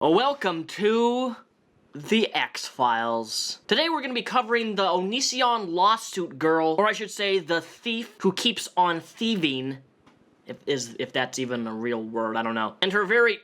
Welcome to the X-Files. Today we're going to be covering the Onision lawsuit girl, or I should say the thief who keeps on thieving, if that's even a real word, I don't know, and her very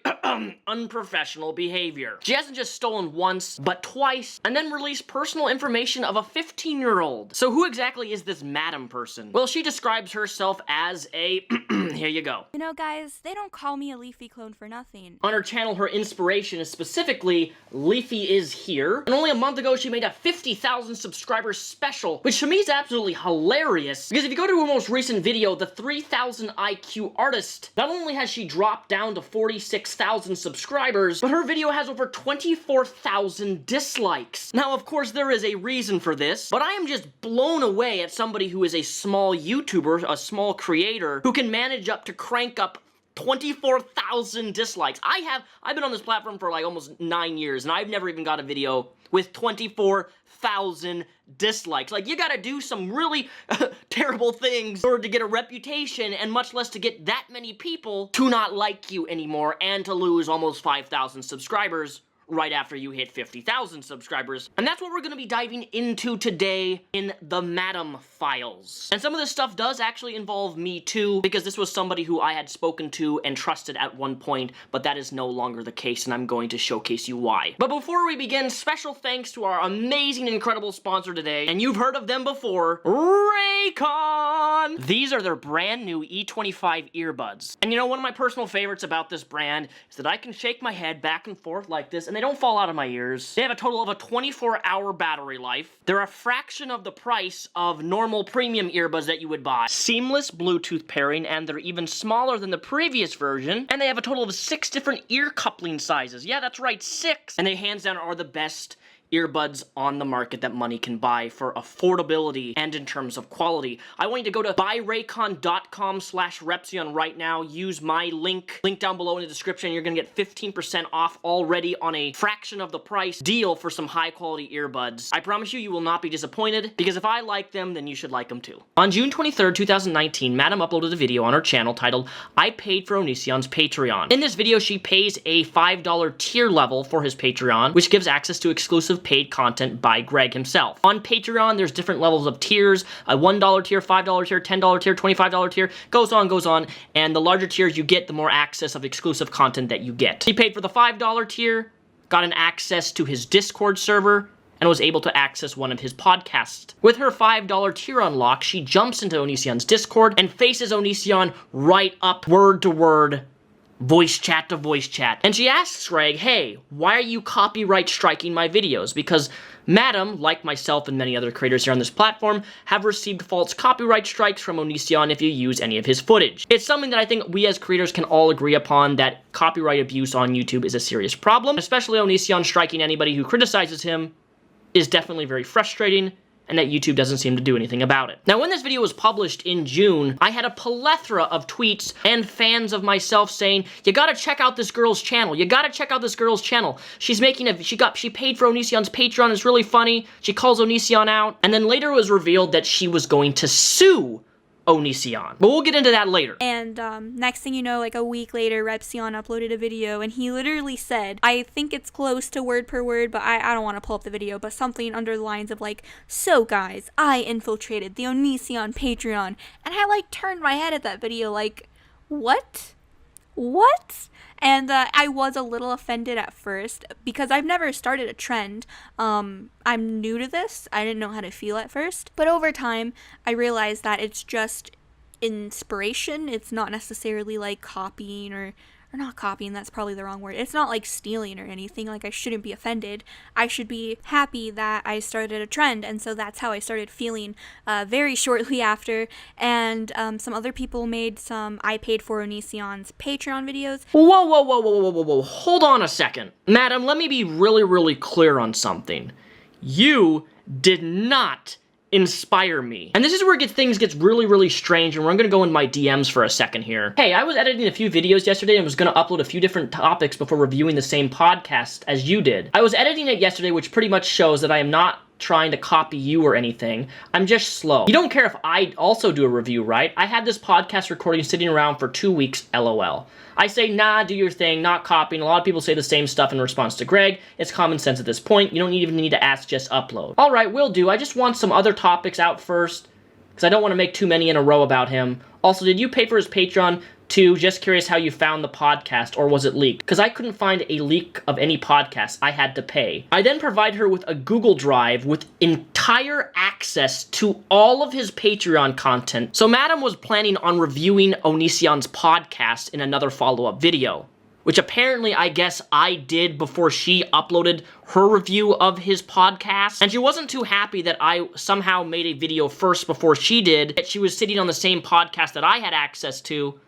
unprofessional behavior. She hasn't just stolen once, but twice, and then released personal information of a 15-year-old. So who exactly is this madam person? Well, she describes herself as a here you go. You know, guys, they don't call me a Leafy clone for nothing. On her channel, her inspiration is specifically Leafy is here. And only a month ago, she made a 50,000 subscribers special, which to me is absolutely hilarious. Because if you go to her most recent video, the 3,000 IQ artist, not only has she dropped down to 46,000 subscribers, but her video has over 24,000 dislikes. Now, of course, there is a reason for this, but I am just blown away at somebody who is a small YouTuber, a small creator, who can manage up to crank up 24,000 dislikes. I've been on this platform for like almost 9 years, and I've never even got a video with 24,000 dislikes. Like, you gotta do some really terrible things in order to get a reputation, and much less to get that many people to not like you anymore, and to lose almost 5,000 subscribers right after you hit 50,000 subscribers. And that's what we're gonna be diving into today in the Madam Files. And some of this stuff does actually involve me too, because this was somebody who I had spoken to and trusted at one point, but that is no longer the case, and I'm going to showcase you why. But before we begin, special thanks to our amazing, incredible sponsor today, and you've heard of them before, Raycon! These are their brand new E25 earbuds. And you know, one of my personal favorites about this brand is that I can shake my head back and forth like this, and they don't fall out of my ears. They have a total of a 24-hour battery life. They're a fraction of the price of normal premium earbuds that you would buy. Seamless Bluetooth pairing, and they're even smaller than the previous version. And they have a total of 6 different ear coupling sizes. Yeah, that's right, 6. And they hands down are the best earbuds on the market that money can buy for affordability and in terms of quality. I want you to go to buyraycon.com/Repzion right now. Use my link down below in the description. You're gonna get 15% off already on a fraction of the price deal for some high quality earbuds. I promise you, you will not be disappointed, because if I like them, then you should like them too. On June 23rd, 2019, Madam uploaded a video on her channel titled, I Paid for Onision's Patreon. In this video, she pays a $5 tier level for his Patreon, which gives access to exclusive paid content by Greg himself. On Patreon, there's different levels of tiers, a $1 tier, $5 tier, $10 tier, $25 tier, goes on, and the larger tiers you get, the more access of exclusive content that you get. He paid for the $5 tier, got an access to his Discord server, and was able to access one of his podcasts. With her $5 tier unlock, she jumps into Onision's Discord and faces Onision right up, word to word, voice chat to voice chat. And she asks Greg, hey, why are you copyright striking my videos? Because Madam, like myself and many other creators here on this platform, have received false copyright strikes from Onision if you use any of his footage. It's something that I think we as creators can all agree upon, that copyright abuse on YouTube is a serious problem. Especially Onision striking anybody who criticizes him is definitely very frustrating, and that YouTube doesn't seem to do anything about it. Now, when this video was published in June, I had a plethora of tweets and fans of myself saying, you gotta check out this girl's channel. You gotta check out this girl's channel. She's making she paid for Onision's Patreon. It's really funny. She calls Onision out. And then later it was revealed that she was going to sue Onision. But we'll get into that later. And next thing you know, like a week later, Repzion uploaded a video, and he literally said, I think it's close to word per word, but I don't want to pull up the video, but something under the lines of like, so guys, I infiltrated the Onision Patreon. And I like turned my head at that video like, what? What? And I was a little offended at first, because I've never started a trend. I'm new to this. I didn't know how to feel at first. But over time, I realized that it's just inspiration. It's not necessarily like copying or not copying, that's probably the wrong word. It's not like stealing or anything. Like, I shouldn't be offended. I should be happy that I started a trend, and so that's how I started feeling very shortly after. And some other people made some I Paid for Onision's Patreon videos. Whoa. Hold on a second. Madam, let me be really clear on something. You did not inspire me. And this is where things get really strange, and we're gonna go in my DMs for a second here. Hey, I was editing a few videos yesterday and was gonna upload a few different topics before reviewing the same podcast as you did. I was editing it yesterday, which pretty much shows that I am not trying to copy you or anything. I'm just slow. You don't care if I also do a review, right? I had this podcast recording sitting around for 2 weeks, LOL. I say, nah, do your thing, not copying. A lot of people say the same stuff in response to Greg. It's common sense at this point. You don't even need to ask, just upload. All right, will do. I just want some other topics out first, because I don't want to make too many in a row about him. Also, did you pay for his Patreon? Too, just curious how you found the podcast, or was it leaked? Because I couldn't find a leak of any podcast. I had to pay. I then provide her with a Google Drive with entire access to all of his Patreon content. So Madam was planning on reviewing Onision's podcast in another follow-up video, which apparently I guess I did before she uploaded her review of his podcast. And she wasn't too happy that I somehow made a video first before she did, that she was sitting on the same podcast that I had access to.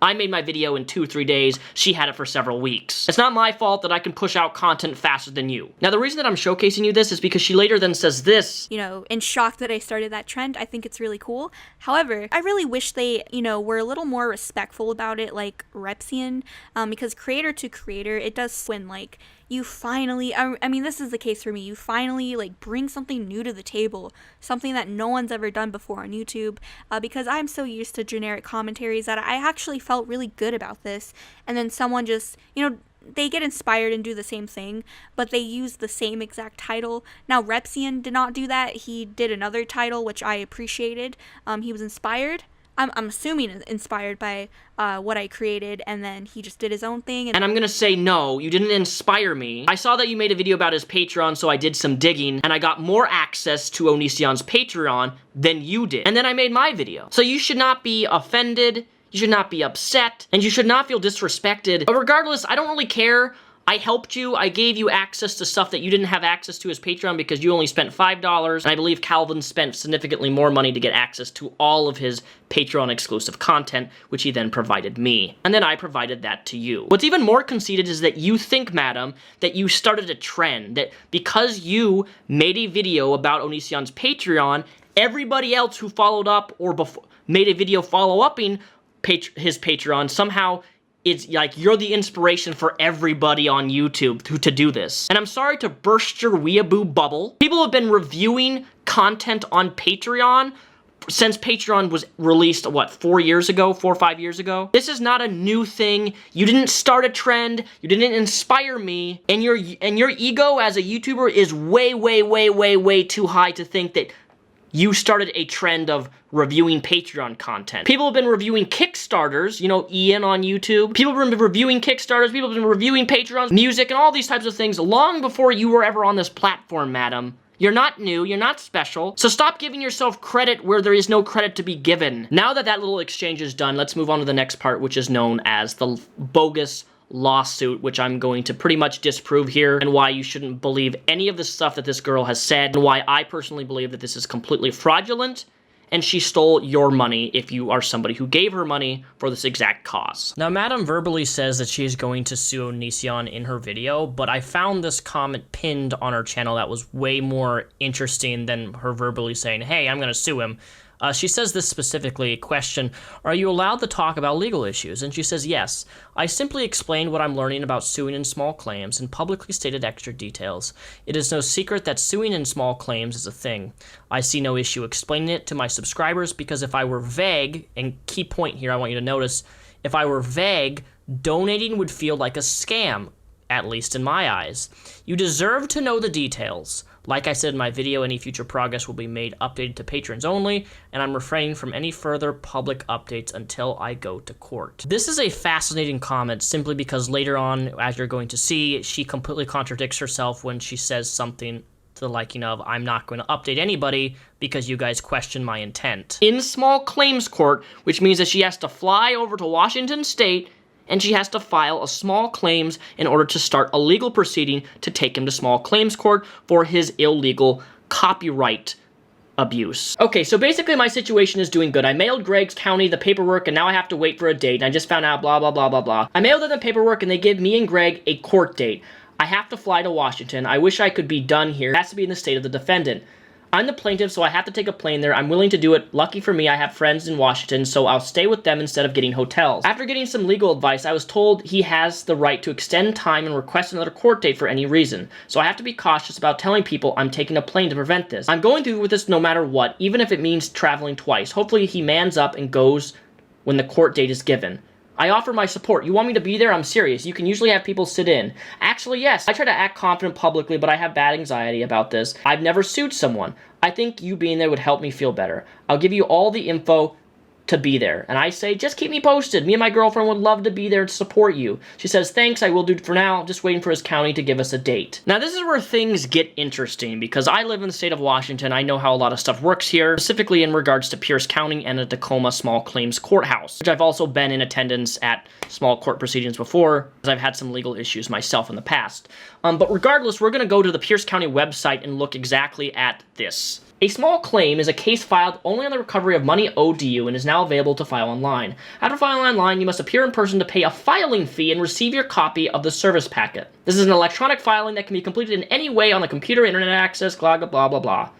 I made my video in 2-3 days, she had it for several weeks. It's not my fault that I can push out content faster than you. Now the reason that I'm showcasing you this is because she later then says this. You know, in shock that I started that trend. I think it's really cool. However, I really wish they, you know, were a little more respectful about it, like Repzion, because creator to creator, it does when, like, you finally, I mean, this is the case for me, you finally, like, bring something new to the table, something that no one's ever done before on YouTube, because I'm so used to generic commentaries that I actually felt really good about this, and then someone just, you know, they get inspired and do the same thing, but they use the same exact title. Now, Repzion did not do that. He did another title, which I appreciated. He was inspired. I'm assuming inspired by what I created, and then he just did his own thing. And I'm gonna say, no, you didn't inspire me. I saw that you made a video about his Patreon, so I did some digging, and I got more access to Onision's Patreon than you did. And then I made my video. So you should not be offended, you should not be upset, and you should not feel disrespected. But regardless, I don't really care. I helped you, I gave you access to stuff that you didn't have access to as Patreon because you only spent $5, and I believe Calvin spent significantly more money to get access to all of his Patreon exclusive content, which he then provided me. And then I provided that to you. What's even more conceited is that you think, Madam, that you started a trend, that because you made a video about Onision's Patreon, everybody else who followed up or made a video follow-upping his Patreon somehow it's like you're the inspiration for everybody on YouTube to do this. And I'm sorry to burst your weeaboo bubble. People have been reviewing content on Patreon since Patreon was released, what, 4 or 5 years ago? This is not a new thing. You didn't start a trend. You didn't inspire me. And your ego as a YouTuber is way, way, way, way, way too high to think that you started a trend of reviewing Patreon content. People have been reviewing Kickstarters, you know, Ian on YouTube. People have been reviewing Kickstarters, people have been reviewing Patreons, music, and all these types of things long before you were ever on this platform, Madam. You're not new, you're not special, so stop giving yourself credit where there is no credit to be given. Now that that little exchange is done, let's move on to the next part, which is known as the bogus lawsuit, which I'm going to pretty much disprove here, and why you shouldn't believe any of the stuff that this girl has said, and why I personally believe that this is completely fraudulent, and she stole your money if you are somebody who gave her money for this exact cause. Now, Madam verbally says that she is going to sue Onision in her video, but I found this comment pinned on her channel that was way more interesting than her verbally saying, hey, I'm gonna sue him. She says this specifically, question, are you allowed to talk about legal issues? And she says, yes. I simply explained what I'm learning about suing in small claims and publicly stated extra details. It is no secret that suing in small claims is a thing. I see no issue explaining it to my subscribers because if I were vague, and key point here I want you to notice, if I were vague, donating would feel like a scam, at least in my eyes. You deserve to know the details. Like I said in my video, any future progress will be made updated to patrons only, and I'm refraining from any further public updates until I go to court. This is a fascinating comment simply because later on, as you're going to see, she completely contradicts herself when she says something to the liking of, I'm not going to update anybody because you guys question my intent. In small claims court, which means that she has to fly over to Washington State and she has to file a small claims in order to start a legal proceeding to take him to small claims court for his illegal copyright abuse. Okay, so basically my situation is doing good. I mailed Greg's County the paperwork and now I have to wait for a date and I just found out blah, blah, blah, blah, blah. I mailed them the paperwork and they give me and Greg a court date. I have to fly to Washington. I wish I could be done here. It has to be in the state of the defendant. I'm the plaintiff, so I have to take a plane there. I'm willing to do it. Lucky for me, I have friends in Washington, so I'll stay with them instead of getting hotels. After getting some legal advice, I was told he has the right to extend time and request another court date for any reason. So I have to be cautious about telling people I'm taking a plane to prevent this. I'm going through with this no matter what, even if it means traveling twice. Hopefully he mans up and goes when the court date is given. I offer my support. You want me to be there? I'm serious. You can usually have people sit in. Actually, yes. I try to act confident publicly, but I have bad anxiety about this. I've never sued someone. I think you being there would help me feel better. I'll give you all the info to be there. And I say, just keep me posted. Me and my girlfriend would love to be there to support you. She says, thanks, I will do it for now. Just waiting for his county to give us a date. Now, this is where things get interesting, because I live in the state of Washington. I know how a lot of stuff works here, specifically in regards to Pierce County and the Tacoma Small Claims Courthouse, which I've also been in attendance at small court proceedings before, because I've had some legal issues myself in the past. But regardless, we're going to go to the Pierce County website and look exactly at this. A small claim is a case filed only on the recovery of money owed to you and is now available to file online. After filing online, you must appear in person to pay a filing fee and receive your copy of the service packet. This is an electronic filing that can be completed in any way on the computer, internet access, blah, blah, blah, blah, blah.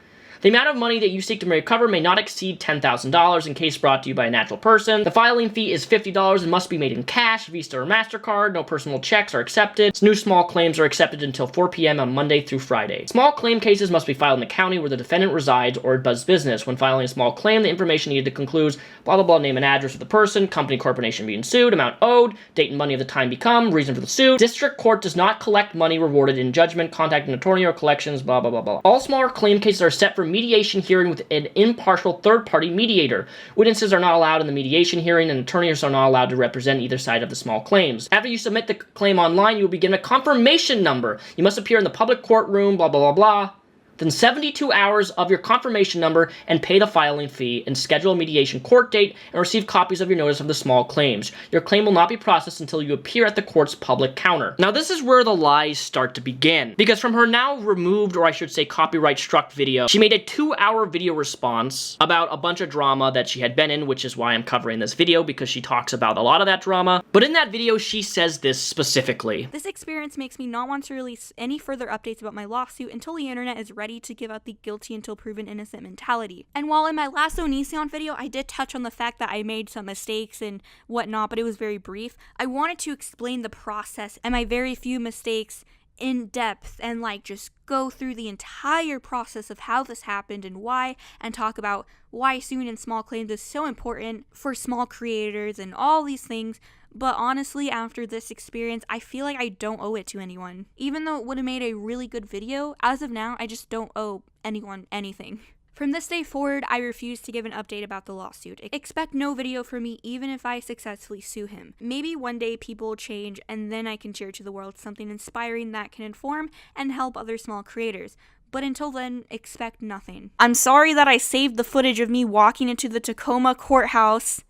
The amount of money that you seek to recover may not exceed $10,000 in case brought to you by a natural person. The filing fee is $50 and must be made in cash, Visa or MasterCard. No personal checks are accepted. New small claims are accepted until 4 p.m. on Monday through Friday. Small claim cases must be filed in the county where the defendant resides or does business. When filing a small claim, the information needed to conclude blah, blah, blah, name and address of the person, company, corporation being sued, amount owed, date and money of the time become, reason for the suit. District court does not collect money rewarded in judgment, contact an attorney or collections, blah, blah, blah, blah. All smaller claim cases are set for mediation hearing with an impartial third-party mediator. Witnesses are not allowed in the mediation hearing, and attorneys are not allowed to represent either side of the small claims. After you submit the claim online, you will be given a confirmation number. You must appear in the public courtroom, blah, blah, blah, blah. Then 72 hours of your confirmation number and pay the filing fee and schedule a mediation court date and receive copies of your notice of the small claims. Your claim will not be processed until you appear at the court's public counter. Now this is where the lies start to begin, because from her now removed, or I should say copyright struck video, she made a 2-hour video response about a bunch of drama that she had been in, which is why I'm covering this video, because she talks about a lot of that drama. But in that video, she says this specifically. This experience makes me not want to release any further updates about my lawsuit until the internet is ready to give out the guilty until proven innocent mentality. And while in my last Onision video, I did touch on the fact that I made some mistakes and whatnot, but it was very brief, I wanted to explain the process and my very few mistakes in depth and just go through the entire process of how this happened and why, and talk about why suing in small claims is so important for small creators and all these things. But honestly, after this experience, I feel like I don't owe it to anyone. Even though it would have made a really good video, as of now, I just don't owe anyone anything. From this day forward, I refuse to give an update about the lawsuit. Expect no video from me even if I successfully sue him. Maybe one day people will change and then I can share to the world something inspiring that can inform and help other small creators. But until then, expect nothing. I'm sorry that I saved the footage of me walking into the Tacoma courthouse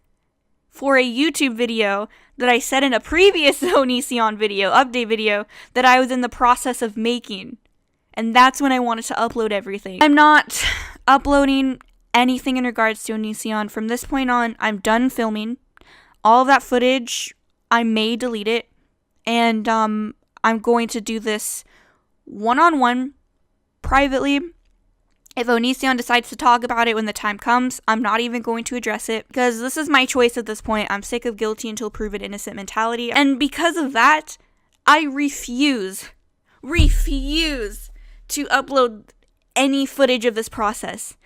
for a YouTube video that I said in a previous Onision video, update video, that I was in the process of making. And that's when I wanted to upload everything. I'm not uploading anything in regards to Onision. From this point on, I'm done filming. All of that footage, I may delete it. And I'm going to do this one-on-one, privately. If Onision decides to talk about it when the time comes, I'm not even going to address it, because this is my choice at this point. I'm sick of guilty until proven innocent mentality, and because of that, I refuse to upload any footage of this process.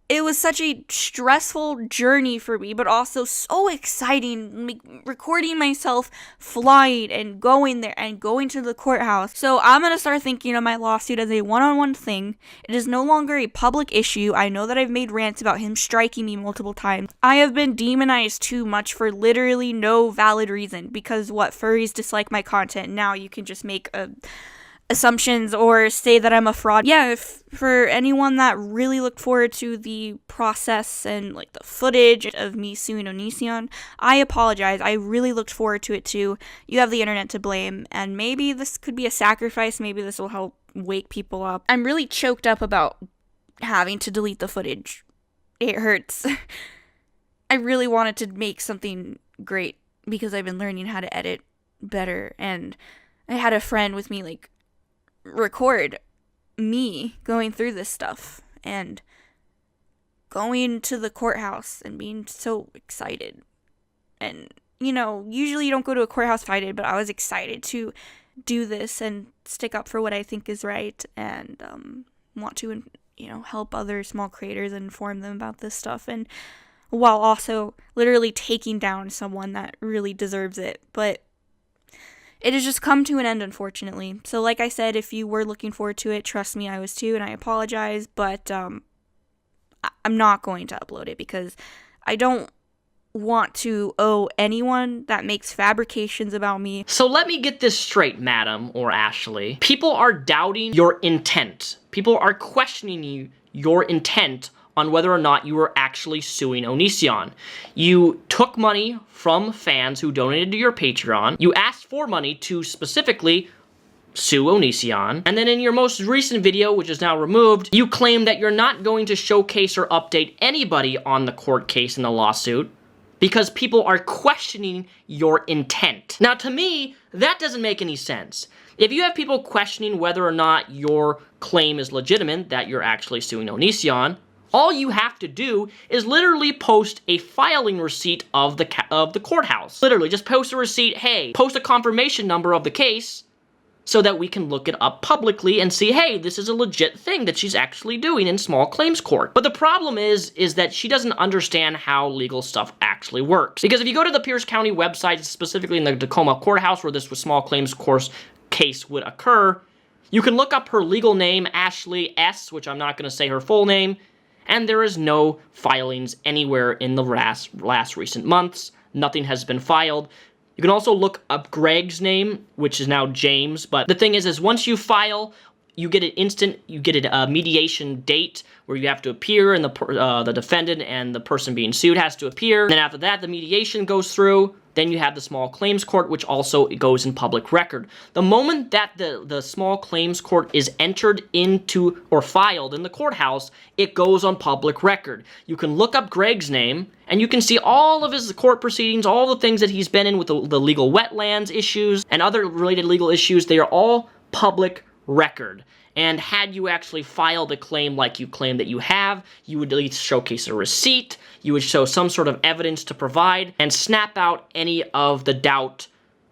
It was such a stressful journey for me, but also so exciting, recording myself flying and going there and going to the courthouse. So I'm going to start thinking of my lawsuit as a one-on-one thing. It is no longer a public issue. I know that I've made rants about him striking me multiple times. I have been demonized too much for literally no valid reason, because furries dislike my content. Now you can just make assumptions or say that I'm a fraud. Yeah, for anyone that really looked forward to the process and the footage of me suing Onision, I apologize. I really looked forward to it too. You have the internet to blame, and maybe this could be a sacrifice. Maybe this will help wake people up. I'm really choked up about having to delete the footage. It hurts. I really wanted to make something great because I've been learning how to edit better, and I had a friend with me record me going through this stuff, and going to the courthouse and being so excited. And, you know, usually you don't go to a courthouse excited, but I was excited to do this and stick up for what I think is right, and want to, you know, help other small creators and inform them about this stuff, and while also literally taking down someone that really deserves it. But it has just come to an end, unfortunately. So like I said, if you were looking forward to it, trust me, I was too, and I apologize, but I'm not going to upload it because I don't want to owe anyone that makes fabrications about me. So let me get this straight, madam or Ashley. People are doubting your intent. People are questioning your intent on whether or not you were actually suing Onision. You took money from fans who donated to your Patreon. You asked for money to specifically sue Onision. And then in your most recent video, which is now removed, you claim that you're not going to showcase or update anybody on the court case and the lawsuit because people are questioning your intent. Now, to me, that doesn't make any sense. If you have people questioning whether or not your claim is legitimate, that you're actually suing Onision, all you have to do is literally post a filing receipt of the courthouse. Literally, just post a receipt, hey, post a confirmation number of the case so that we can look it up publicly and see, hey, this is a legit thing that she's actually doing in small claims court. But the problem is that she doesn't understand how legal stuff actually works. Because if you go to the Pierce County website, specifically in the Tacoma courthouse where this small claims court case would occur, you can look up her legal name, Ashley S., which I'm not going to say her full name, and there is no filings anywhere in the last recent months. Nothing has been filed. You can also look up Greg's name, which is now James, but the thing is once you file, you get a mediation date where you have to appear, and the defendant and the person being sued has to appear. And then after that, the mediation goes through. Then you have the small claims court, which also goes in public record. The moment that the small claims court is entered into or filed in the courthouse, it goes on public record. You can look up Greg's name, and you can see all of his court proceedings, all the things that he's been in with the legal wetlands issues and other related legal issues. They are all public record. And had you actually filed a claim like you claim that you have, you would at least showcase a receipt, you would show some sort of evidence to provide, and snap out any of the doubt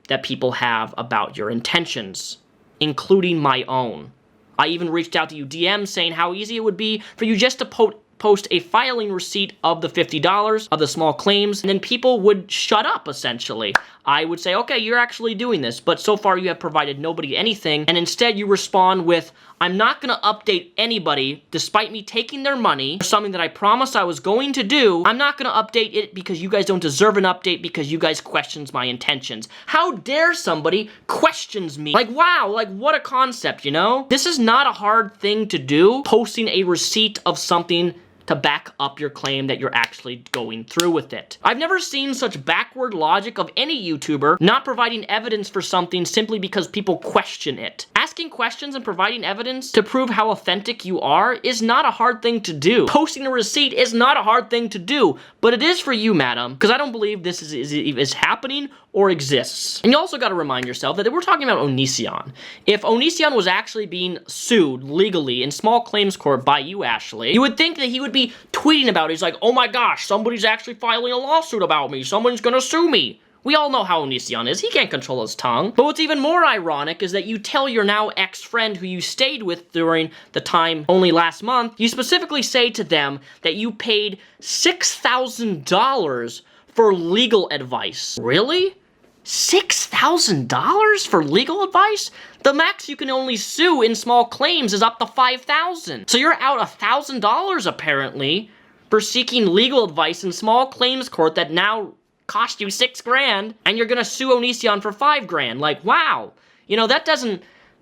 that people have about your intentions, including my own. I even reached out to you DM saying how easy it would be for you just to post a filing receipt of the $50 of the small claims, and then people would shut up, essentially. I would say, okay, you're actually doing this, but so far you have provided nobody anything, and instead you respond with, I'm not going to update anybody despite me taking their money, something that I promised I was going to do. I'm not going to update it because you guys don't deserve an update because you guys questions my intentions. How dare somebody questions me? Like, wow, like what a concept, you know? This is not a hard thing to do, posting a receipt of something to back up your claim that you're actually going through with it. I've never seen such backward logic of any YouTuber not providing evidence for something simply because people question it. Asking questions and providing evidence to prove how authentic you are is not a hard thing to do. Posting a receipt is not a hard thing to do, but it is for you, madam, because I don't believe this is happening or exists. And you also got to remind yourself that we're talking about Onision. If Onision was actually being sued legally in small claims court by you, Ashley, you would think that he would be tweeting about it. He's like, oh my gosh, somebody's actually filing a lawsuit about me. Someone's gonna sue me. We all know how Onision is. He can't control his tongue. But what's even more ironic is that you tell your now ex-friend who you stayed with during the time only last month, you specifically say to them that you paid $6,000 for legal advice. Really? $6,000 for legal advice? The max you can only sue in small claims is up to $5,000. So you're out $1,000 apparently for seeking legal advice in small claims court that now cost you $6,000, and you're gonna sue Onision for $5,000. Like, wow. You know, that doesn't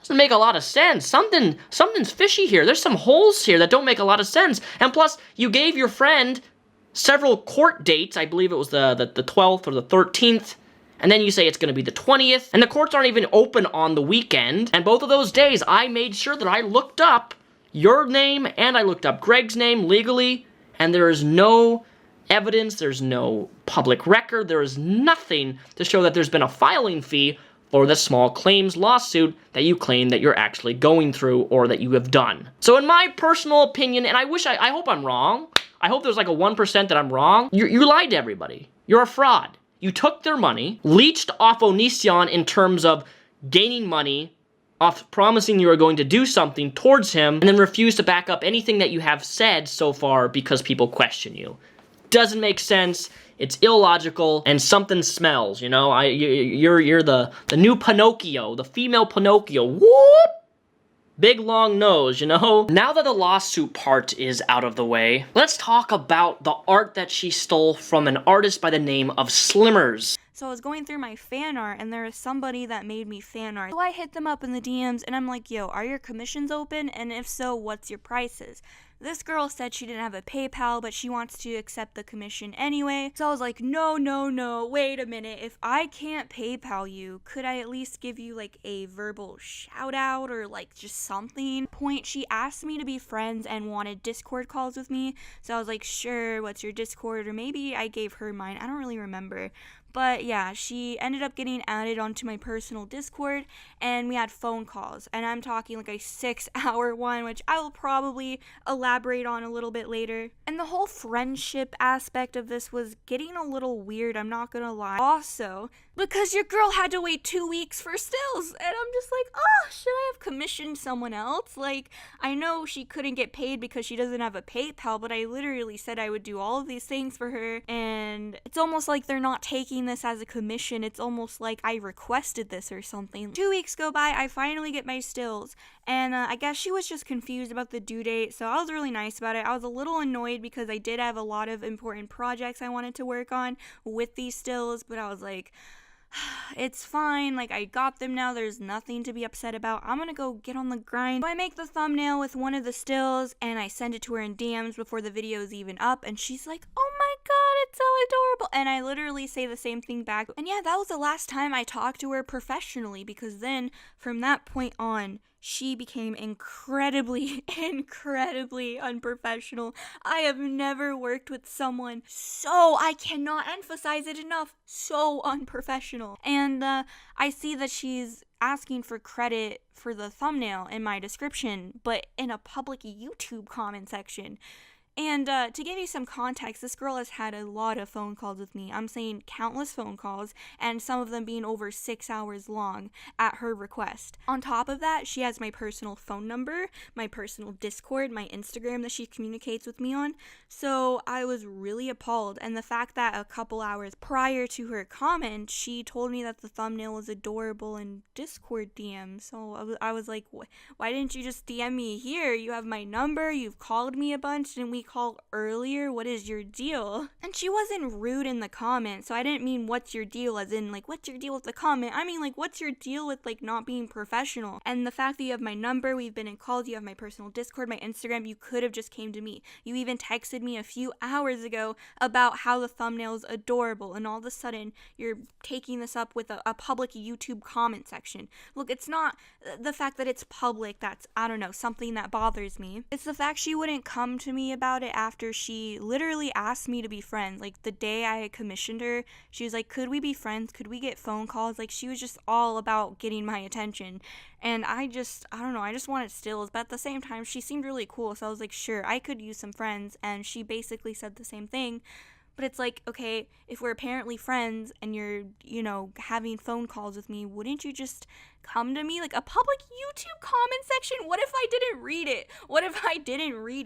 make a lot of sense. Something's fishy here. There's some holes here that don't make a lot of sense. And plus, you gave your friend several court dates. I believe it was the 12th or the 13th. And then you say it's going to be the 20th, and the courts aren't even open on the weekend. And both of those days, I made sure that I looked up your name and I looked up Greg's name legally, and there is no evidence, there's no public record, there is nothing to show that there's been a filing fee or the small claims lawsuit that you claim that you're actually going through or that you have done. So in my personal opinion, and I hope I'm wrong, I hope there's like a 1% that I'm wrong, you lied to everybody. You're a fraud. You took their money, leached off Onision in terms of gaining money, off promising you were going to do something towards him, and then refused to back up anything that you have said so far because people question you. Doesn't make sense. It's illogical, and something smells, you know? You're the new Pinocchio, the female Pinocchio. Whoop! Big long nose, you know? Now that the lawsuit part is out of the way, let's talk about the art that she stole from an artist by the name of Slimmers. So I was going through my fan art, and there was somebody that made me fan art. So I hit them up in the DMs, and I'm like, yo, are your commissions open? And if so, what's your prices? This girl said she didn't have a PayPal, but she wants to accept the commission anyway. So I was like, no, wait a minute. If I can't PayPal you, could I at least give you like a verbal shout out or like just something? Point, she asked me to be friends and wanted Discord calls with me. So I was like, sure, what's your Discord? Or maybe I gave her mine. I don't really remember. But yeah, she ended up getting added onto my personal Discord, and we had phone calls. And I'm talking like a 6-hour one, which I will probably elaborate on a little bit later. And the whole friendship aspect of this was getting a little weird, I'm not gonna lie. Also, because your girl had to wait 2 weeks for stills, and I'm just like, oh, should I have commissioned someone else? Like, I know she couldn't get paid because she doesn't have a PayPal, but I literally said I would do all of these things for her, and it's almost like they're not taking this as a commission. It's almost like I requested this or something. 2 weeks go by, I finally get my stills, and I guess she was just confused about the due date, so I was really nice about it. I was a little annoyed because I did have a lot of important projects I wanted to work on with these stills, but I was like, it's fine, like I got them now, there's nothing to be upset about. I'm gonna go get on the grind. So I make the thumbnail with one of the stills and I send it to her in DMs before the video is even up, and she's like, oh my god, it's so adorable. And I literally say the same thing back. And yeah, that was the last time I talked to her professionally, because then from that point on, she became incredibly unprofessional. I have never worked with someone so, I cannot emphasize it enough, so unprofessional. And I see that she's asking for credit for the thumbnail in my description, but in a public YouTube comment section. And to give you some context, this girl has had a lot of phone calls with me. I'm saying countless phone calls, and some of them being over 6 hours long at her request. On top of that, she has my personal phone number, my personal Discord, my Instagram that she communicates with me on. So I was really appalled. And the fact that a couple hours prior to her comment, she told me that the thumbnail was adorable in Discord DM. So I was like, why didn't you just DM me here? You have my number, you've called me a bunch, and we called earlier, what is your deal? And she wasn't rude in the comment, so I didn't mean what's your deal as in like what's your deal with the comment. I mean like what's your deal with like not being professional? And the fact that you have my number, we've been in calls, you have my personal Discord, my Instagram, you could have just came to me. You even texted me a few hours ago about how the thumbnail is adorable, and all of a sudden you're taking this up with a public YouTube comment section. Look, it's not the fact that it's public that's, I don't know, something that bothers me. It's the fact she wouldn't come to me about it after she literally asked me to be friends. Like the day I had commissioned her, she was like, could we be friends? Could we get phone calls? Like she was just all about getting my attention. And I don't know, I just wanted stills, but at the same time she seemed really cool, so I was like, sure, I could use some friends. And she basically said the same thing. But it's like, okay, if we're apparently friends and you're, you know, having phone calls with me, wouldn't you just come to me? Like a public YouTube comment section? What if I didn't read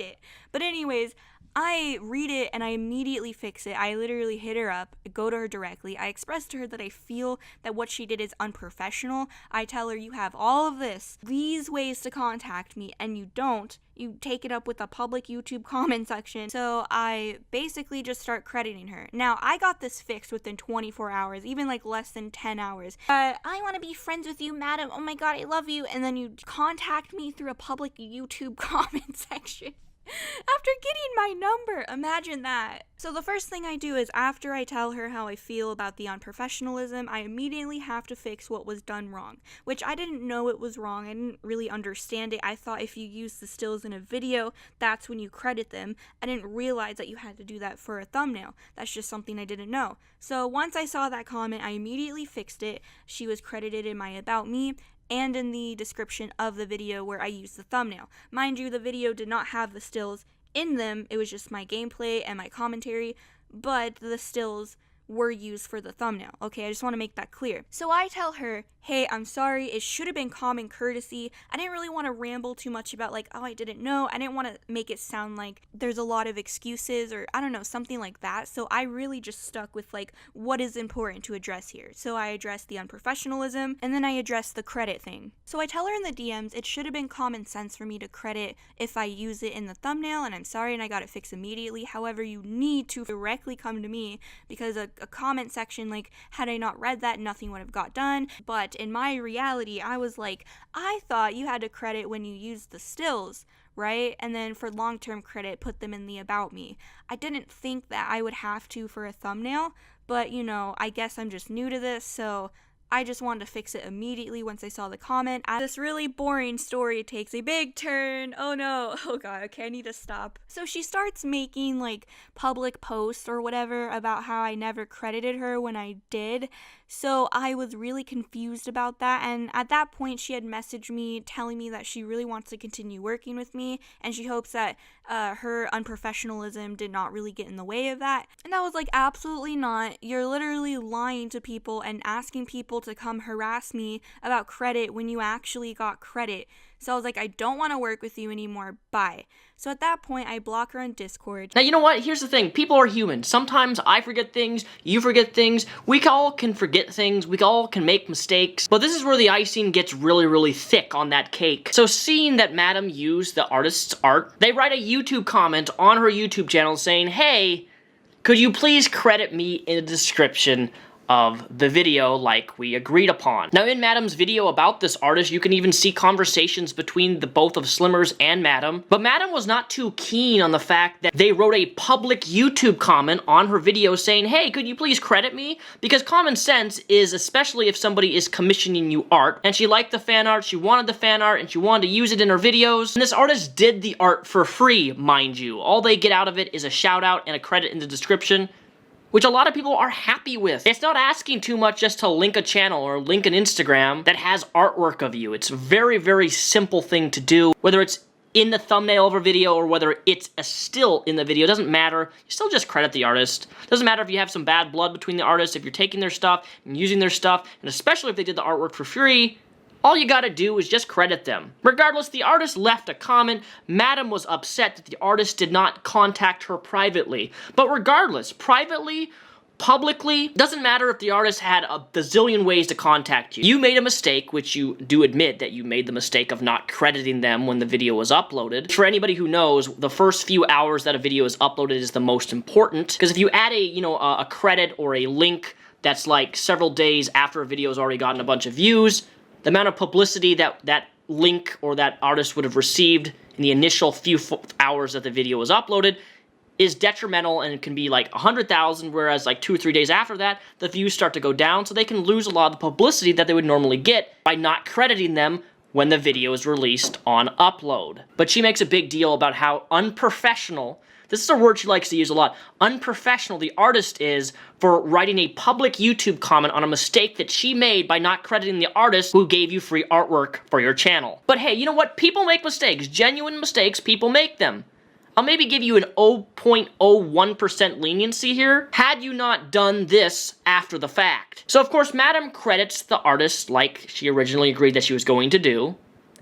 it? But anyways, I read it and I immediately fix it. I literally hit her up, go to her directly. I express to her that I feel that what she did is unprofessional. I tell her, you have all of these ways to contact me, and you don't. You take it up with a public YouTube comment section. So I basically just start crediting her. Now, I got this fixed within 24 hours, even like less than 10 hours. I want to be friends with you, madam. Oh my god, I love you. And then you contact me through a public YouTube comment section. After getting my number, imagine that. So the first thing I do is after I tell her how I feel about the unprofessionalism, I immediately have to fix what was done wrong, which I didn't know it was wrong. I didn't really understand it. I thought if you use the stills in a video, that's when you credit them. I didn't realize that you had to do that for a thumbnail. That's just something I didn't know. So once I saw that comment, I immediately fixed it. She was credited in my About Me and in the description of the video where I used the thumbnail. Mind you, the video did not have the stills in them, it was just my gameplay and my commentary, but the stills were used for the thumbnail. Okay, I just want to make that clear. So I tell her, hey, I'm sorry, it should have been common courtesy. I didn't really want to ramble too much about like, oh, I didn't know. I didn't want to make it sound like there's a lot of excuses or I don't know, something like that. So I really just stuck with like what is important to address here. So I addressed the unprofessionalism and then I addressed the credit thing. So I tell her in the DMs, it should have been common sense for me to credit if I use it in the thumbnail, and I'm sorry and I got it fixed immediately. However, you need to directly come to me because a comment section, like, had I not read that, nothing would have got done. But in my reality, I was like, I thought you had to credit when you used the stills, right? And then for long-term credit, put them in the About Me. I didn't think that I would have to for a thumbnail, but you know, I guess I'm just new to this, so I just wanted to fix it immediately once I saw the comment. This really boring story takes a big turn. Oh no. Oh god, okay, I need to stop. So she starts making like public posts or whatever about how I never credited her when I did. So I was really confused about that, and at that point she had messaged me telling me that she really wants to continue working with me and she hopes that her unprofessionalism did not really get in the way of that. And I was like, absolutely not. You're literally lying to people and asking people to come harass me about credit when you actually got credit. So I was like, I don't want to work with you anymore, bye. So at that point, I block her on Discord. Now, you know what? Here's the thing. People are human. Sometimes I forget things, you forget things, we all can forget things, we all can make mistakes, but this is where the icing gets really, really thick on that cake. So seeing that Madam used the artist's art, they write a YouTube comment on her YouTube channel saying, hey, could you please credit me in the description of the video like we agreed upon. Now in Madam's video about this artist, you can even see conversations between the both of Slimmers and Madam, but Madam was not too keen on the fact that they wrote a public YouTube comment on her video saying, hey, could you please credit me? Because common sense is, especially if somebody is commissioning you art, and she liked the fan art, she wanted the fan art, and she wanted to use it in her videos, and this artist did the art for free, mind you. All they get out of it is a shout out and a credit in the description, which a lot of people are happy with. It's not asking too much just to link a channel or link an Instagram that has artwork of you. It's a very, very simple thing to do. Whether it's in the thumbnail of a video or whether it's a still in the video, it doesn't matter. You still just credit the artist. It doesn't matter if you have some bad blood between the artists, if you're taking their stuff and using their stuff, and especially if they did the artwork for free. All you gotta do is just credit them. Regardless, the artist left a comment. Madam was upset that the artist did not contact her privately. But regardless, privately, publicly, doesn't matter if the artist had a bazillion ways to contact you. You made a mistake, which you do admit that you made the mistake of not crediting them when the video was uploaded. For anybody who knows, the first few hours that a video is uploaded is the most important. Because if you add a credit or a link that's like several days after a video has already gotten a bunch of views, the amount of publicity that link or that artist would have received in the initial few hours that the video was uploaded is detrimental, and it can be like 100,000, whereas like 2 or 3 days after that, the views start to go down, so they can lose a lot of the publicity that they would normally get by not crediting them when the video is released on upload. But she makes a big deal about how unprofessional, this is a word she likes to use a lot, unprofessional the artist is for writing a public YouTube comment on a mistake that she made by not crediting the artist who gave you free artwork for your channel. But hey, you know what? People make mistakes. Genuine mistakes, people make them. I'll maybe give you an 0.01% leniency here, had you not done this after the fact. So of course, Madam credits the artist like she originally agreed that she was going to do,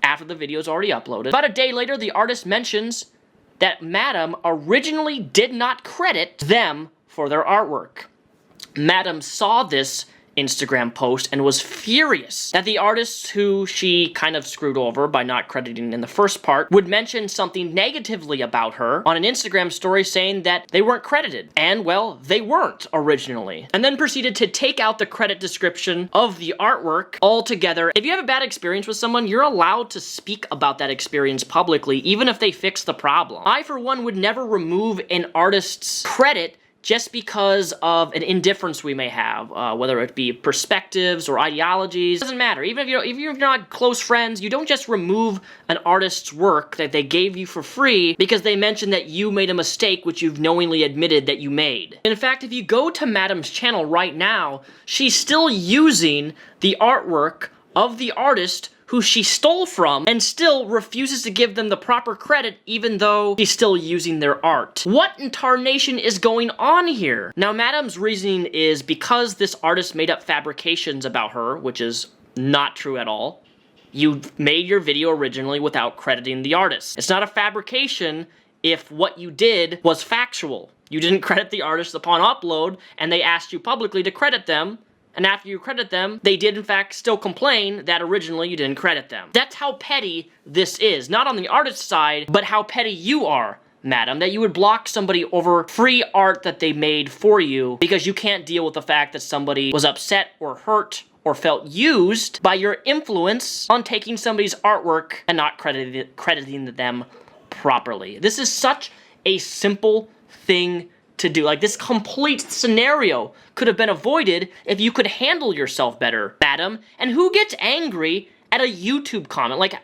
after the video's already uploaded. About a day later, the artist mentions that Madam originally did not credit them for their artwork. Madam saw this Instagram post and was furious that the artists who she kind of screwed over by not crediting in the first part would mention something negatively about her on an Instagram story saying that they weren't credited. And, well, they weren't originally. And then proceeded to take out the credit description of the artwork altogether. If you have a bad experience with someone, you're allowed to speak about that experience publicly, even if they fix the problem. I, for one, would never remove an artist's credit just because of an indifference we may have, whether it be perspectives or ideologies. It doesn't matter. Even if you're not close friends, you don't just remove an artist's work that they gave you for free because they mentioned that you made a mistake which you've knowingly admitted that you made. And in fact, if you go to Madam's channel right now, she's still using the artwork of the artist who she stole from and still refuses to give them the proper credit even though she's still using their art. What in tarnation is going on here? Now, Madam's reasoning is because this artist made up fabrications about her, which is not true at all. You made your video originally without crediting the artist. It's not a fabrication if what you did was factual. You didn't credit the artist upon upload and they asked you publicly to credit them. And after you credit them, they did in fact still complain that originally you didn't credit them. That's how petty this is. Not on the artist's side, but how petty you are, Madam, that you would block somebody over free art that they made for you because you can't deal with the fact that somebody was upset or hurt or felt used by your influence on taking somebody's artwork and not crediting them properly. This is such a simple thing to do. Like, this complete scenario could have been avoided if you could handle yourself better, Madam. And who gets angry at a YouTube comment? Like,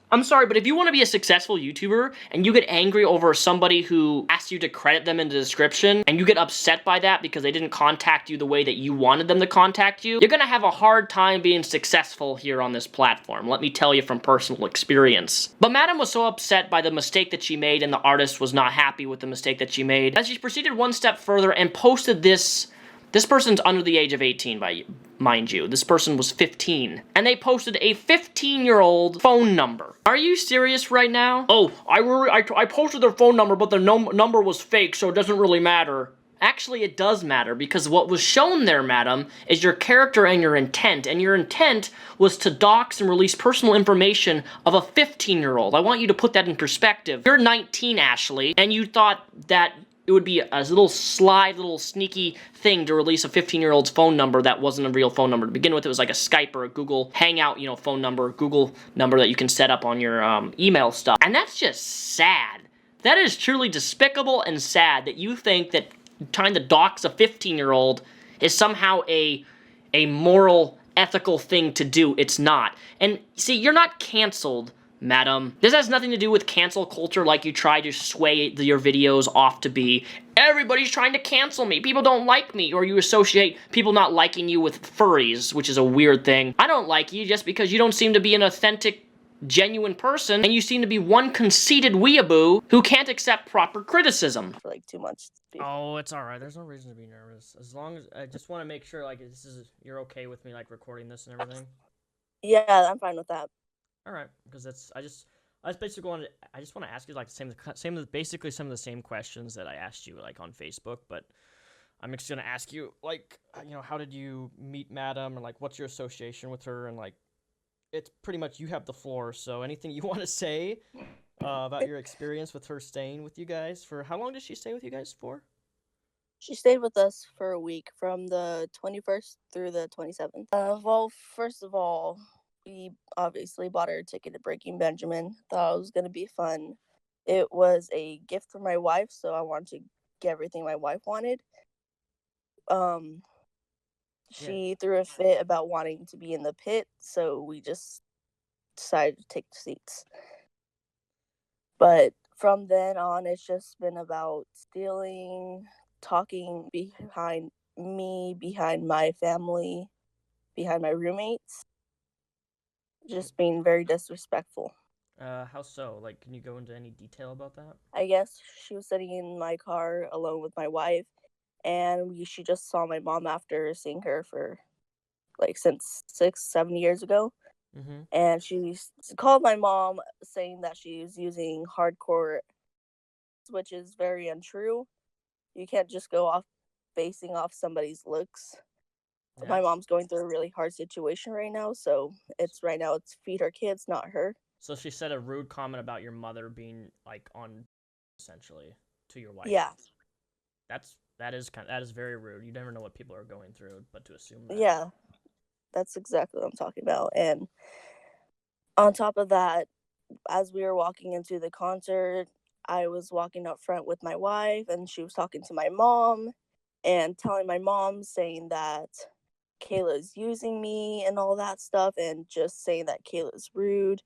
I'm sorry, but if you want to be a successful YouTuber and you get angry over somebody who asked you to credit them in the description and you get upset by that because they didn't contact you the way that you wanted them to contact you, you're gonna have a hard time being successful here on this platform. Let me tell you from personal experience. But Madam was so upset by the mistake that she made and the artist was not happy with the mistake that she made that she proceeded one step further and posted this. This person's under the age of 18, mind you. This person was 15. And they posted a 15-year-old phone number. Are you serious right now? Oh, I posted their phone number, but their number was fake, so it doesn't really matter. Actually, it does matter, because what was shown there, Madam, is your character and your intent. And your intent was to dox and release personal information of a 15-year-old. I want you to put that in perspective. You're 19, Ashley, and you thought that it would be a little sneaky thing to release a 15-year-old's phone number that wasn't a real phone number. To begin with, it was like a Skype or a Google Hangout, phone number, Google number that you can set up on your email stuff. And that's just sad. That is truly despicable and sad that you think that trying to dox a 15-year-old is somehow a moral, ethical thing to do. It's not. And see, you're not canceled, Madam. This has nothing to do with cancel culture like you try to sway your videos off to be. Everybody's trying to cancel me. People don't like me. Or you associate people not liking you with furries, which is a weird thing. I don't like you just because you don't seem to be an authentic, genuine person, and you seem to be one conceited weeaboo who can't accept proper criticism. For like 2 months. Oh, it's alright. There's no reason to be nervous. As long as I just want to make sure like you're okay with me like recording this and everything. Yeah, I'm fine with that. All right, because I just basically want to ask you like basically some of the same questions that I asked you like on Facebook, but I'm just gonna ask you like how did you meet Madam, or like what's your association with her, and like it's pretty much you have the floor. So anything you want to say about your experience with her staying with you guys for how long did she stay with you guys for? She stayed with us for a week from the 21st through the 27th. Well, first of all, we obviously bought her a ticket to Breaking Benjamin. Thought it was going to be fun. It was a gift for my wife, so I wanted to get everything my wife wanted. She threw a fit about wanting to be in the pit, so we just decided to take the seats. But from then on, it's just been about stealing, talking behind me, behind my family, behind my roommates. Just being very disrespectful. How so? Like, can you go into any detail about that? I guess she was sitting in my car alone with my wife, and she just saw my mom after seeing her for, like, since 6-7 years ago. Mm-hmm. And she called my mom saying that she's using hardcore, which is very untrue. You can't just go off basing off somebody's looks. my That's mom's going through a really hard situation right now, so it's feed her kids, not her. so she said a rude comment about your mother being like on essentially to your wife. Yeah, That is very rude. You never know what people are going through, but to assume that. yeah, that's exactly what I'm talking about. And on top of that, as we were walking into the concert, I was walking up front with my wife, and she was talking to my mom and telling my mom, saying that Kayla's using me and all that stuff, and just saying that Kayla's rude.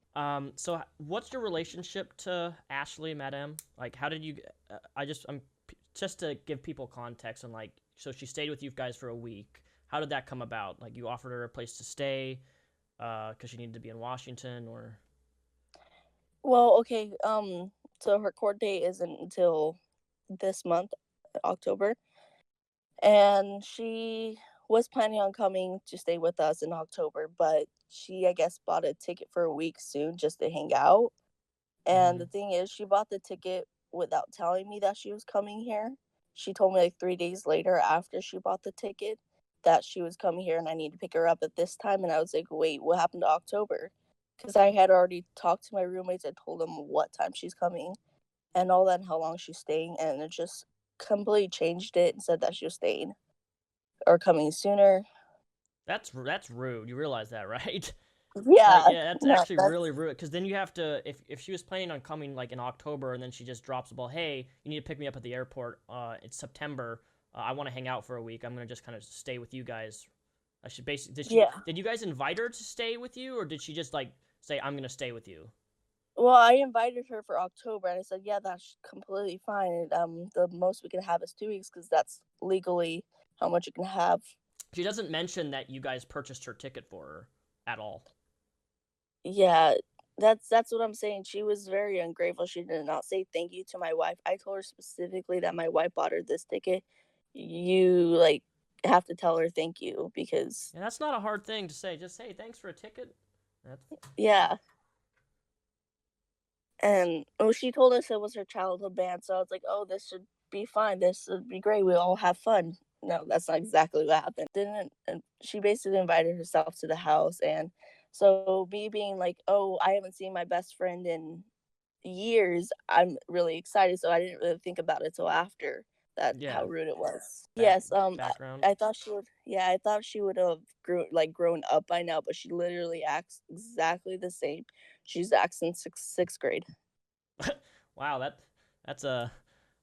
So what's your relationship to Ashley, Madame? Like, how did you? Just to give people context and like, so she stayed with you guys for a week. How did that come about? Like, you offered her a place to stay, because she needed to be in Washington, or Well, okay, so her court date isn't until this month, October, and she was planning on coming to stay with us in October, but she, I guess, bought a ticket for a week soon just to hang out. And mm-hmm. the thing is, she bought the ticket without telling me that she was coming here. She told me like 3 days later, after she bought the ticket, that she was coming here and I need to pick her up at this time. And I was like, wait, what happened to October? Because I had already talked to my roommates. I told them what time she's coming and all that and how long she's staying. And it just completely changed it and said that she was staying or coming sooner. That's rude. You realize that, right? Like, Yeah, yeah, that's no, actually that's, really rude. Because then you have to, if she was planning on coming like in October, and then she just drops the ball, hey, you need to pick me up at the airport. It's September. I want to hang out for a week. I'm gonna just kind of stay with you guys. I should basically yeah. did you guys invite her to stay with you, or did she just like say I'm gonna stay with you? Well, I invited her for October, and I said, "Yeah, that's completely fine. And, the most we can have is 2 weeks because that's legally how much you can have." She doesn't mention that you guys purchased her ticket for her at all. Yeah, that's what I'm saying. She was very ungrateful. She did not say thank you to my wife. I told her specifically that my wife bought her this ticket. You like have to tell her thank you because Yeah, that's not a hard thing to say. Just say thanks for a ticket. That's yeah. And oh, she told us it was her childhood band, so I was like, "Oh, this should be fine. This would be great. We all have fun." No, that's not exactly what happened. Didn't and she basically invited herself to the house, and so me being like, "Oh, I haven't seen my best friend in years," I'm really excited. So I didn't really think about it till after that yeah. how rude it was. Back Yes, background. I thought she would. Yeah, I thought she would have grown up by now, but she literally acts exactly the same. She's acts in sixth grade. Wow, that's a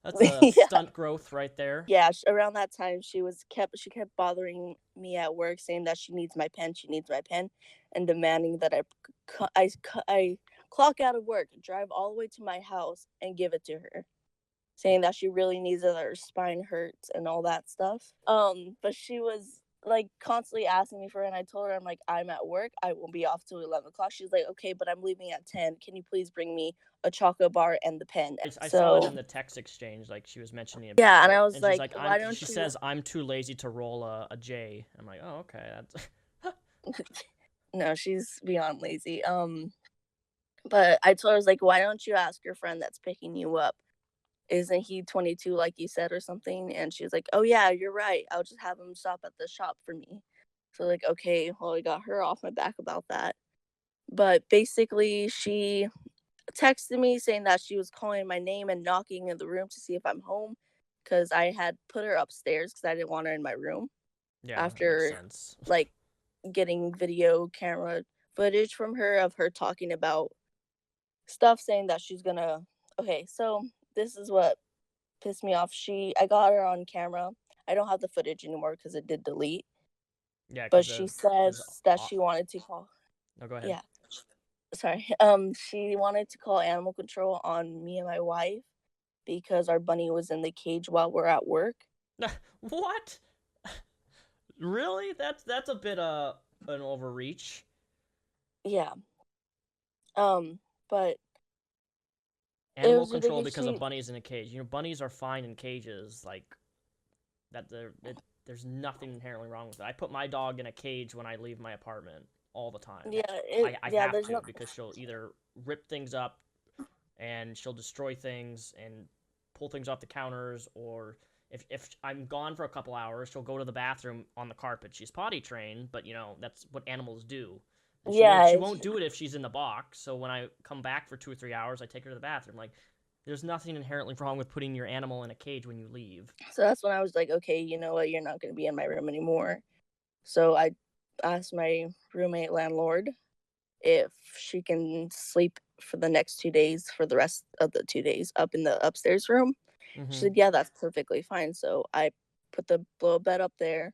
that's a Yeah. stunt growth right there. Yeah, around that time she kept bothering me at work saying that she needs my pen, and demanding that I clock out of work, drive all the way to my house and give it to her, saying that she really needs it, that her spine hurts and all that stuff. But she was like constantly asking me for it, and I told her, I'm like, I'm at work, I won't be off till 11 o'clock. She's like, okay, but I'm leaving at 10. Can you please bring me a chocolate bar and the pen? I saw it So in the text exchange. Like she was mentioning it, yeah, and I was and she's like, like, why I'm. don't She you says I'm too lazy to roll a J. I'm like, oh okay, that's. no, she's beyond lazy. But I told her, I was like, why don't you ask your friend that's picking you up? Isn't he 22 like you said or something? And she was like, oh yeah, you're right. I'll just have him stop at the shop for me. So like, okay, well, I got her off my back about that. But basically, she texted me saying that she was calling my name and knocking in the room to see if I'm home because I had put her upstairs because I didn't want her in my room Yeah, that makes after sense. like getting video camera footage from her of her talking about stuff, saying that she's gonna. Okay, so this is what pissed me off. I got her on camera. I don't have the footage anymore because it did delete. Yeah, But because she because says that she wanted to call. no, go ahead. Yeah, sorry. She wanted to call animal control on me and my wife because our bunny was in the cage while we're at work. What? Really? That's a bit an overreach. Yeah. But it Animal was control ridiculous. because a bunny's in a cage. You know, bunnies are fine in cages. Like that, there's nothing inherently wrong with it. I put my dog in a cage when I leave my apartment all the time. I have There's to no. because she'll either rip things up and she'll destroy things and pull things off the counters, or If I'm gone for a couple hours, she'll go to the bathroom on the carpet. She's potty trained, but that's what animals do. And she Yeah, won't do it if she's in the box. So when I come back for 2 or 3 hours, I take her to the bathroom. Like, there's nothing inherently wrong with putting your animal in a cage when you leave. so that's when I was like, okay, you know what, you're not going to be in my room anymore. So I asked my roommate landlord if she can sleep for the next 2 days for the rest of the 2 days up in the upstairs room. She Mm-hmm. said, yeah, that's perfectly fine. So I put the blow bed up there.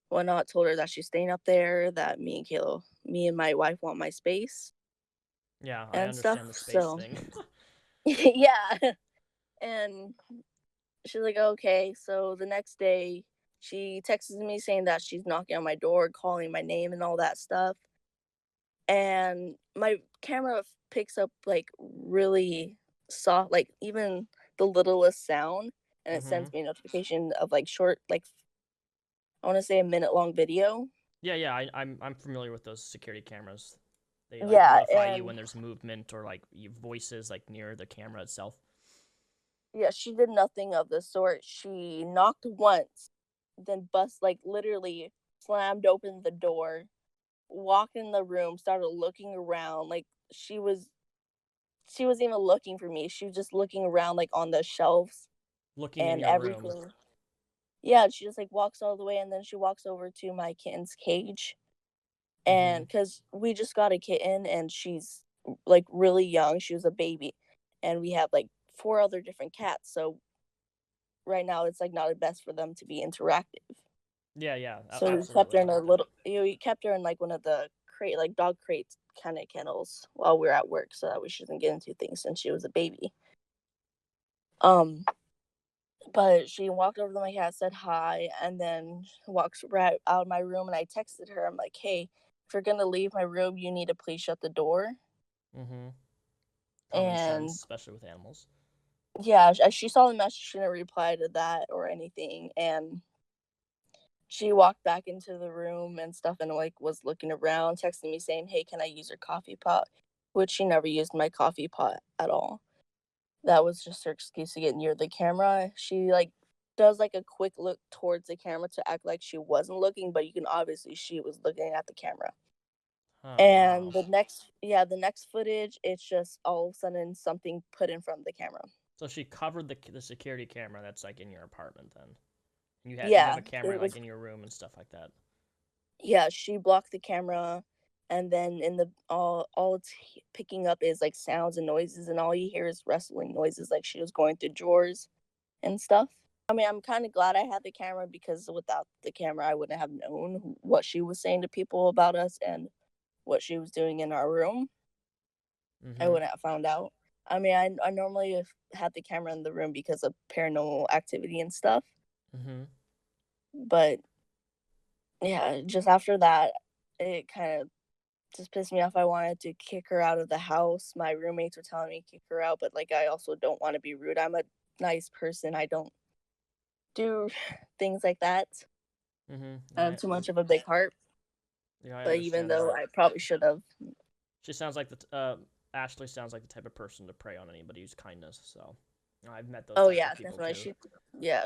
Whatnot, told her that she's staying up there, that me and my wife want my space Yeah, I and stuff. understand the space So thing. yeah. And she's like, okay. So the next day she texts me saying that she's knocking on my door, calling my name and all that stuff. And my camera picks up like really soft, like even the littlest sound, and it Mm-hmm. sends me a notification of like short, like I want to say a minute long video. Yeah, I'm familiar with those security cameras. They like Yeah, notify you and when there's movement or like your voices like near the camera itself. yeah, she did nothing of the sort. She knocked once, then like literally slammed open the door, walked in the room, started looking around. Like she was even looking for me. She was just looking around like on the shelves Looking in and your room. everything. Yeah, she just like walks all the way and then she walks over to my kitten's cage. Mm-hmm. And because we just got a kitten and she's like really young, she was a baby. And we have like four other different cats. So right now it's like not the best for them to be interactive. Yeah, So we kept absolutely. her I in a get that. little, we kept her in like one of the like dog crates kind of kennels while we were at work so that we shouldn't get into things since she was a baby. Um, but she walked over to my cat, said hi, and then walks right out of my room. And I texted her, I'm like, hey, if you're gonna leave my room, you need to please shut the door. Mm-hmm. Common sense, And especially with animals. yeah, she saw the message, she didn't reply to that or anything. And she walked back into the room and stuff and like was looking around, texting me saying, hey, can I use your coffee pot? Which she never used my coffee pot at all. That was just her excuse to get near the camera. She like does like a quick look towards the camera to act like she wasn't looking, but you can obviously she was looking at the camera. Oh And wow. the next footage, it's just all of a sudden something put in front of the camera. So she covered the security camera that's like in your apartment then. And you have Yeah, a camera it like was in your room and stuff like that. yeah, she blocked the camera, and then in the all it's picking up is like sounds and noises, and all you hear is rustling noises like she was going through drawers and stuff. I mean, I'm kind of glad I had the camera because without the camera I wouldn't have known what she was saying to people about us and what she was doing in our room. I Mm-hmm. wouldn't have found out. I mean, I normally have had the camera in the room because of paranormal activity and stuff, Mm-hmm. but yeah, just after that it kind of just pissed me off. I wanted to kick her out of the house. My roommates were telling me to kick her out, but like I also don't want to be rude. I'm a nice person. I don't do things like that. Mm-hmm. I have too much of a big heart. Yeah, I But even understand though that. I probably should have. She sounds like Ashley sounds like the type of person to prey on anybody who's kindness. So I've met those Oh types of yeah, people definitely. too.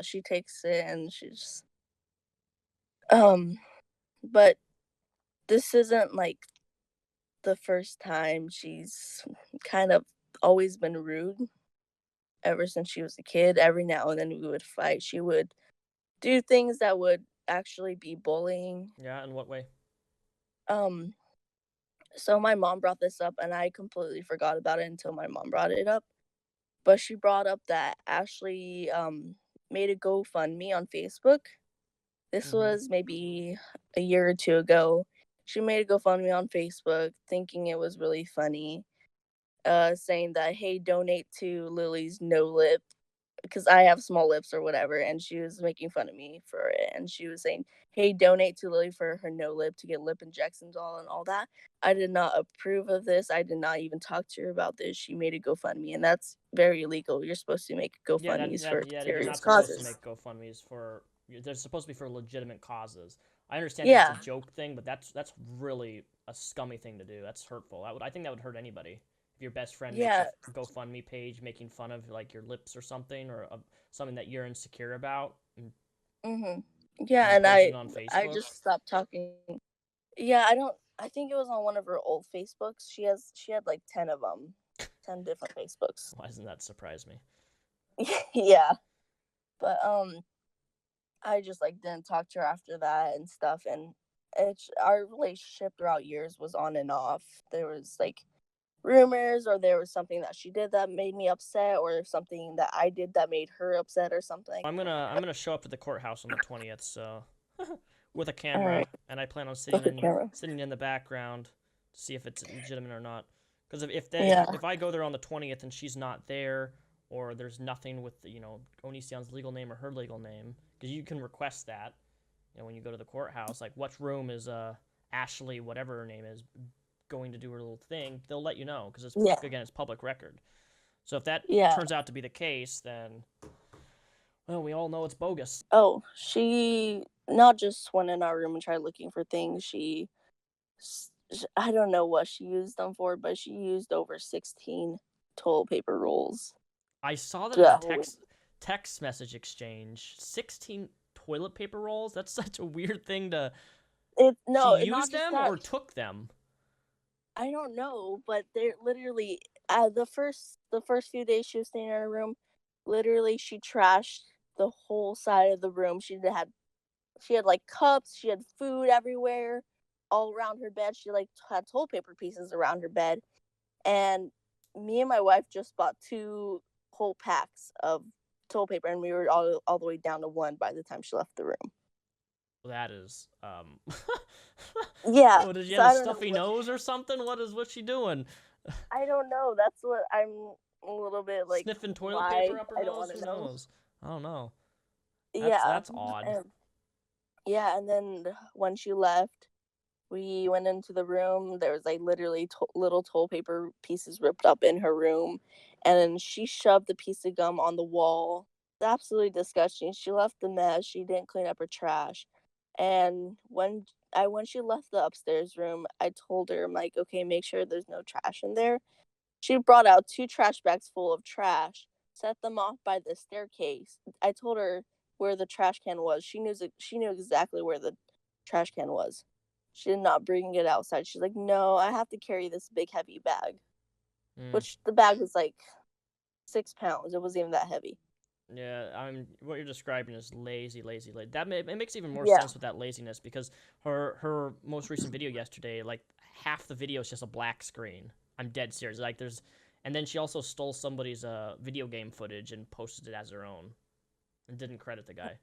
She takes it and she's um. But this isn't like the first time. She's kind of always been rude ever since she was a kid. Every now and then we would fight. She would do things that would actually be bullying. Yeah, in what way? Um, so my mom brought this up, and I completely forgot about it until my mom brought it up. But she brought up that Ashley made a GoFundMe on Facebook. This Mm-hmm. was maybe a year or two ago. She made a GoFundMe on Facebook, thinking it was really funny, saying that hey, donate to Lily's no lip because I have small lips or whatever, and she was making fun of me for it, and she was saying, "Hey, donate to Lily for her no lip to get lip injections all and all that." I did not approve of this. I did not even talk to her about this. She made a GoFundMe, and that's very illegal. You're supposed to make Yeah, GoFundMes for you're serious not supposed to causes. make GoFundmes for. They're supposed to be for legitimate causes. I understand that it's a Yeah, joke thing, but that's really a scummy thing to do. That's hurtful. I think that would hurt anybody. If your best friend makes a yeah, GoFundMe page making fun of like your lips or something, or something that you're insecure about, Yeah, And and posted it on I Facebook? just stopped talking. Yeah, I think it was on one of her old Facebooks. She had like 10 of them. 10 different Facebooks. Why doesn't that surprise me? Yeah. But I just like didn't talk to her after that and stuff, and our relationship throughout years was on and off. There was like rumors, or there was something that she did that made me upset, or something that I did that made her upset or something. I'm gonna show up at the courthouse on the 20th, so with a All camera, right, and I plan on with the camera. sitting in the background to see if it's legitimate or not. Because Yeah. if I go there on the 20th and she's not there, or there's nothing with Onision's legal name or her legal name, because you can request that, when you go to the courthouse, like what room is Ashley, whatever her name is, going to do her little thing, they'll let you know, because Yeah. it's public record. So if that Yeah. turns out to be the case, then, well, we all know it's bogus. Oh, she not just went in our room and tried looking for things. I don't know what she used them for, but she used over 16 toilet paper rolls. I saw that in Yeah. the text message exchange. 16 toilet paper rolls? That's such a weird thing to... She used them or took them? I don't know, but they're literally the first few days she was staying in her room, literally she trashed the whole side of the room. She had like cups, she had food everywhere, all around her bed. She like had toilet paper pieces around her bed, and me and my wife just bought 2 whole packs of toilet paper, and we were all the way down to 1 by the time she left the room. That is, Yeah. Oh, did she have a stuffy nose or something? What's she doing? I don't know. That's what I'm a little bit like. Sniffing toilet paper up her nose? Who knows? I don't know. That's odd. And then when she left, we went into the room. There was like literally little toilet paper pieces ripped up in her room, and then she shoved the piece of gum on the wall. It's absolutely disgusting. She left the mess. She didn't clean up her trash, and when she left the upstairs room, I told her, I'm like, okay, make sure there's no trash in there. She brought out 2 trash bags full of trash, set them off by the staircase. I told her where the trash can was. She knew exactly where the trash can was. She did not bring it outside. She's like, no, I have to carry this big heavy bag. Which the bag was like 6 pounds. It wasn't even that heavy. Yeah, what you're describing is lazy. It makes even more sense with that laziness, because her most recent video yesterday, like half the video is just a black screen. I'm dead serious. Like and then she also stole somebody's video game footage and posted it as her own, and didn't credit the guy.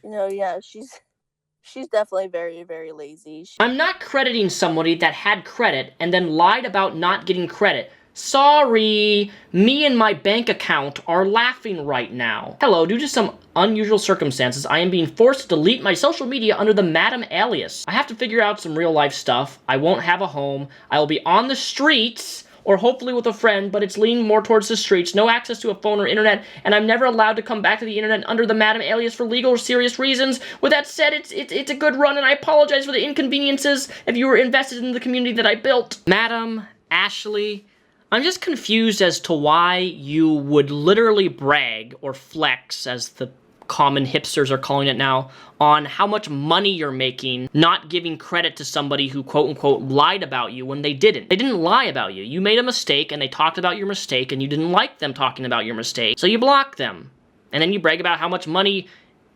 Yeah, she's definitely very, very lazy. I'm not crediting somebody that had credit and then lied about not getting credit. Sorry, me and my bank account are laughing right now. Hello, due to some unusual circumstances, I am being forced to delete my social media under the Madam alias. I have to figure out some real life stuff. I won't have a home. I will be on the streets, or hopefully with a friend, but it's leaning more towards the streets. No access to a phone or internet, and I'm never allowed to come back to the internet under the Madam alias for legal or serious reasons. With that said, it's a good run, and I apologize for the inconveniences if you were invested in the community that I built. Madam, Ashley, I'm just confused as to why you would literally brag, or flex, as the common hipsters are calling it now, on how much money you're making, not giving credit to somebody who quote-unquote lied about you when they didn't. They didn't lie about you. You made a mistake, and they talked about your mistake, and you didn't like them talking about your mistake, so you blocked them. And then you brag about how much money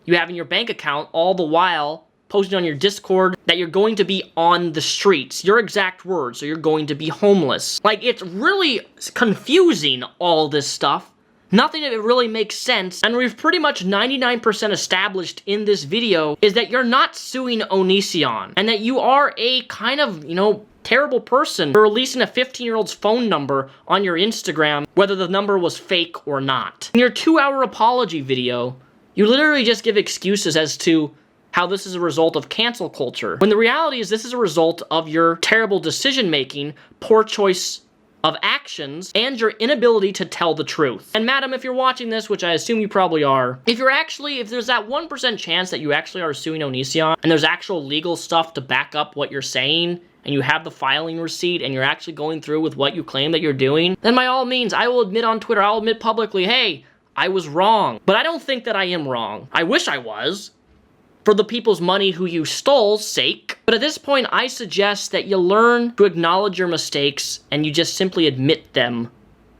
you have in your bank account, all the while posting on your Discord that you're going to be on the streets. Your exact words, so you're going to be homeless. Like, it's really confusing, all this stuff. Nothing of it really makes sense, and we've pretty much 99% established in this video is that you're not suing Onision, and that you are a kind of, terrible person for releasing a 15-year-old's phone number on your Instagram, whether the number was fake or not. In your 2-hour apology video, you literally just give excuses as to how this is a result of cancel culture, when the reality is this is a result of your terrible decision-making, poor choice of actions, and your inability to tell the truth. And madam, if you're watching this, which I assume you probably are, if there's that 1% chance that you actually are suing Onision, and there's actual legal stuff to back up what you're saying, and you have the filing receipt, and you're actually going through with what you claim that you're doing, then by all means, I will admit on Twitter, I'll admit publicly, hey, I was wrong. But I don't think that I am wrong. I wish I was. for the people's money who you stole's sake. But at this point, I suggest that you learn to acknowledge your mistakes and you just simply admit them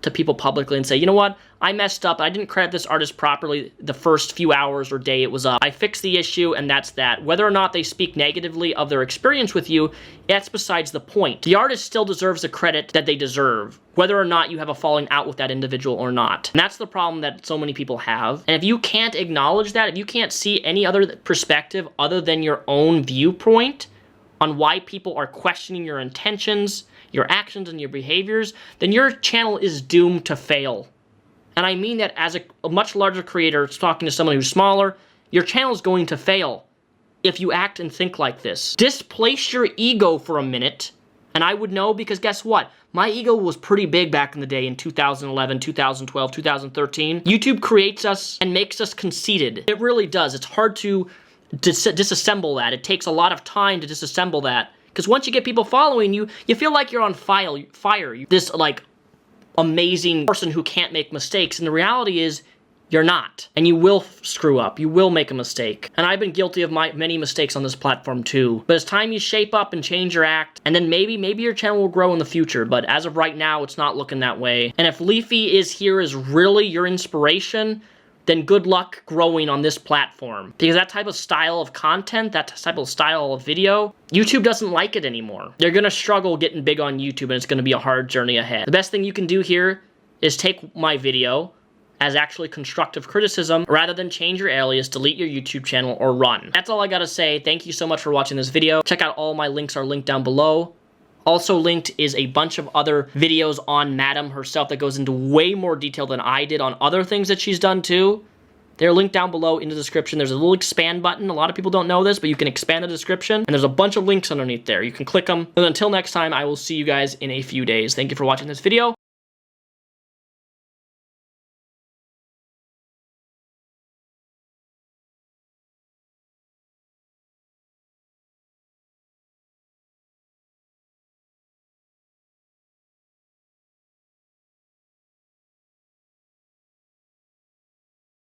to people publicly and say, you know what, I messed up. I didn't credit this artist properly the first few hours or day it was up. I fixed the issue, and that's that. Whether or not they speak negatively of their experience with you, that's besides the point. The artist still deserves the credit that they deserve, whether or not you have a falling out with that individual or not. And that's the problem that so many people have. And if you can't acknowledge that, if you can't see any other perspective other than your own viewpoint on why people are questioning your intentions, your actions, and your behaviors, then your channel is doomed to fail. And I mean that as a much larger creator talking to someone who's smaller, your channel is going to fail if you act and think like this. Displace your ego for a minute, and I would know, because guess what? My ego was pretty big back in the day in 2011, 2012, 2013. YouTube creates us and makes us conceited. It really does. It's hard to disassemble that. It takes a lot of time to disassemble that. Because once you get people following you, you feel like you're on fire. This, like, amazing person who can't make mistakes. And the reality is, you're not. And you will screw up. You will make a mistake. And I've been guilty of many mistakes on this platform too. But it's time you shape up and change your act. And then maybe your channel will grow in the future. But as of right now, it's not looking that way. And if Leafy is here is really your inspiration, then good luck growing on this platform. Because that type of style of content, that type of style of video, YouTube doesn't like it anymore. They're gonna struggle getting big on YouTube, and it's gonna be a hard journey ahead. The best thing you can do here is take my video as actually constructive criticism, rather than change your alias, delete your YouTube channel, or run. That's all I gotta say. Thank you so much for watching this video. Check out all my links are linked down below. Also linked is a bunch of other videos on Madam herself that goes into way more detail than I did on other things that she's done too. They're linked down below in the description. There's a little expand button. A lot of people don't know this, but you can expand the description, and there's a bunch of links underneath there. You can click them. And until next time, I will see you guys in a few days. Thank you for watching this video.